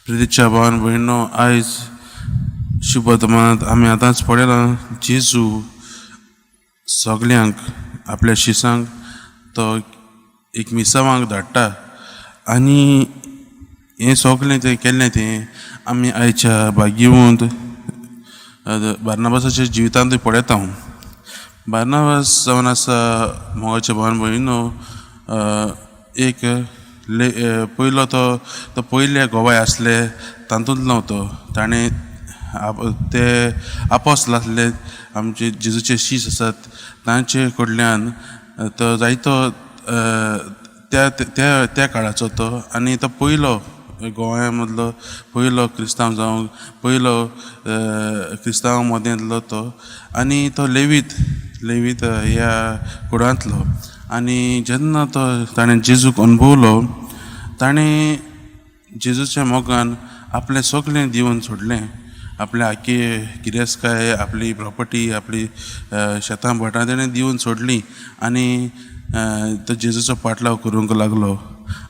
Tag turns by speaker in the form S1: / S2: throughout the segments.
S1: प्रितीच्या भावान भयणो, आयज शुभ वर्तमानांत आमी आतांच पळयलां जेजू सगल्यांक आपल्या शिसांक तो एक मिसावांक धाडटा आनी हें सगलें तें केल्लें तें आमी आयच्या भाग्यवंत बार्नाबासाच्या जिवितांतूय पळयता. बार्नाबास जावन आसा मोगाच्या भावान भयणो एक पयलो तो पयले गोवाय आसले तातूंतलो तो. ताणें ते आपोस्तल आसले आमचे जेजूचे शीश आसात तांचे कडल्यान तो जायतो त्या काळाचो तो आनी तो पयलो गोंया मदलो पयलो क्रिस्तांव जावंक पयलो क्रिस्तांव मदेंतलो तो. आनी तो लेवीत ह्या कुळांतलो. आनी जेन्ना तो ताणें जेजूक अनुभवलो ताणें जेजूच्या मोगान आपलें सगलें दिवन सोडलें. आपल्या आख्खी गिरेस्तकाय, आपली प्रॉपर्टी, आपली शेतां भाटां तेणें दिवन सोडलीं आनी तो जेजूचो पाटलाव करूंक लागलो.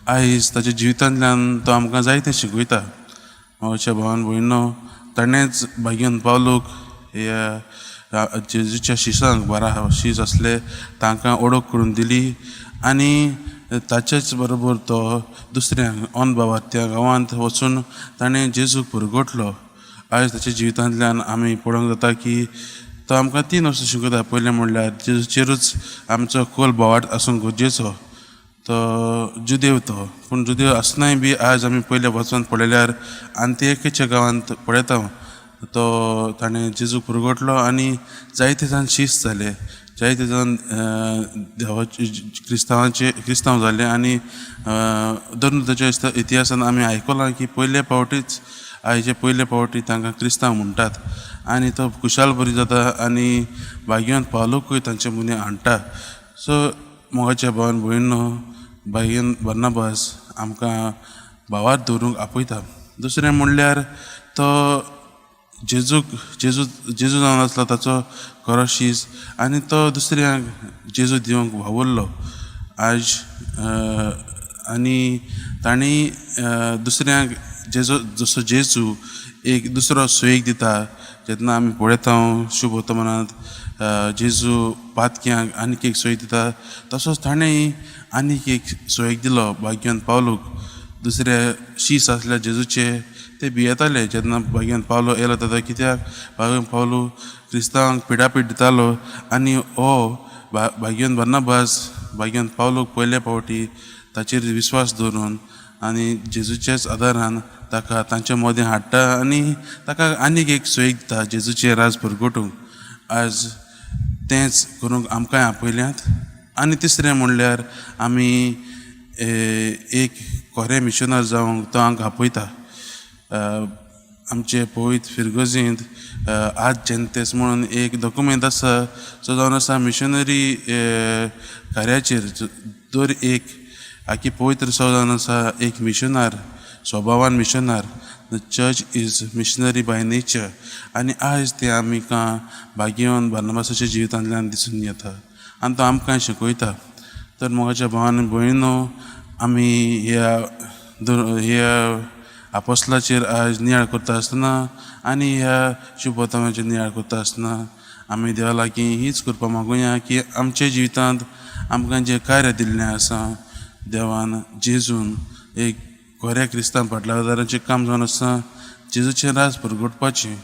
S1: आयज ताच्या जिवितांतल्यान तो आमकां जायतें शिकयता. मोगाच्या भावान भयणो, ताणेंच भाग्यवन पावलोक ह्या जेजूच्या शिसांक 12 शीस आसले तांकां ओळख करून दिली आनी ताच्याच बरोबर तो दुसऱ्यांक अंध त्या गांवांत वचून ताणें जेजूक पुरगटलो. आयज ताच्या जिवितांतल्यान आमी पळोवंक जाता की तो आमकां 3 वस्तू शिकयता. पयलें म्हणल्यार जेजूचेरूच आमचो खोल बोवाळ आसूंक गरजेचो. तो जुदेव तो, पूण जुदेव आसनाय बी आयज आमी पयले वचून पळयल्यार अंत्येकेच्या गांवांत पळयता तो ताणें जेजूक पुरगटलो आनी जायते जाण शीस जाले, जायते जाण देवाचे क्रिस्तांव जाले. आनी धरून ताच्या इतिहासान आमी आयकलां की पयले फावटीच पयले फावटी तांकां क्रिस्तांव म्हणटात आनी तो खुशाल बरी जाता आनी भाग्यवंत पावलोकूय तांचे मुने हाडटा. सो मोगाच्या भावान भयणो, भाग्यवंत बार्नाबास आमकां भावार दवरूंक आपयता. दुसरें म्हणल्यार तो जेजू जावन आसलो ताचो खरो शीस आनी तो दुसऱ्यांक जेजू दिवंक वावुरलो. आयज आनी तांणी दुसऱ्यांक जसो जेजू एक दुसरो सुयेग दिता. जेन्ना आमी पळयता शुभ वर्तमानांत जेजू पातक्यांक आनीक एक सुयेग दिता तसोच ताणेंय आनीक एक सुयेग दिलो भाग्यवंत पावलोक. दुसरे शीस आसले जेजूचे ते भियेताले जेन्ना भाग्यवंत पावलो येयलो तेन्ना, कित्याक भाग्यवंत पावलो क्रिस्तांवांक पिडापीड दितालो आनी हो भाग्यवंत बार्नाबास भाग्यवंत पावलोक पयले फावटी ताचेर विस्वास दवरून आनी जेजूच्याच आदारान ताका तांच्या मदें हाडटा आनी ताका आनीक एक सुयेग दिता जेजूचें राज पुरगटूंक. आयज तेंच करूंक आमकांय आपयल्यात. आनी तिसरें म्हणल्यार आमी एक खरें मिशनर जावंक तो हांगा आपयता. आमचे पवित्र फिरगोजींत आज जेन्तेस म्हणून एक डॉक्युमेंट आसा जो जावन आसा मिशनरी कार्याचेर. दर एक आख्खी पवित्र जावन आसा एक मिशनर, स्वभावान मिशनर. The church is missionary by nature. आनी आयज तें आमकां भाग्यवंत बार्नाबासाच्या जिवितांतल्यान दिसून येता आनी तो आमकां शिकयता. तर मोगाच्या भावान भयणो, आमी ह्या आपोस्तलाचेर आयज नियाळ करता आसतना आनी ह्या शुभ वर्तमानाचेर नियाळ करता आसतना आमी देवा लागीं हीच कृपा मागुया की आमच्या जिवितांत आमकां जें कार्य दिल्लें आसा देवान जेजून एक खऱ्या क्रिस्तांव पाटलादाराचें काम जावन आसा जेजूचें राज पुरगटपाचें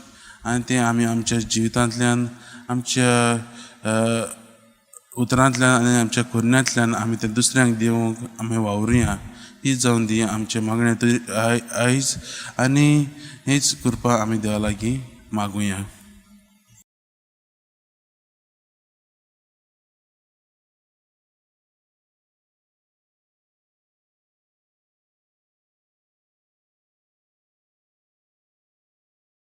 S1: आनी तें आमी आमच्या जिवितांतल्यान आमच्या उतरांतल्यान आनी आमच्या कुरण्यांतल्यान आमी तें दुसऱ्यांक दिवंक आमी वावरुया. हीच जावन दी आमचें मागणें आयज आनी हीच कृपा आमी देवा लागीं मागुया.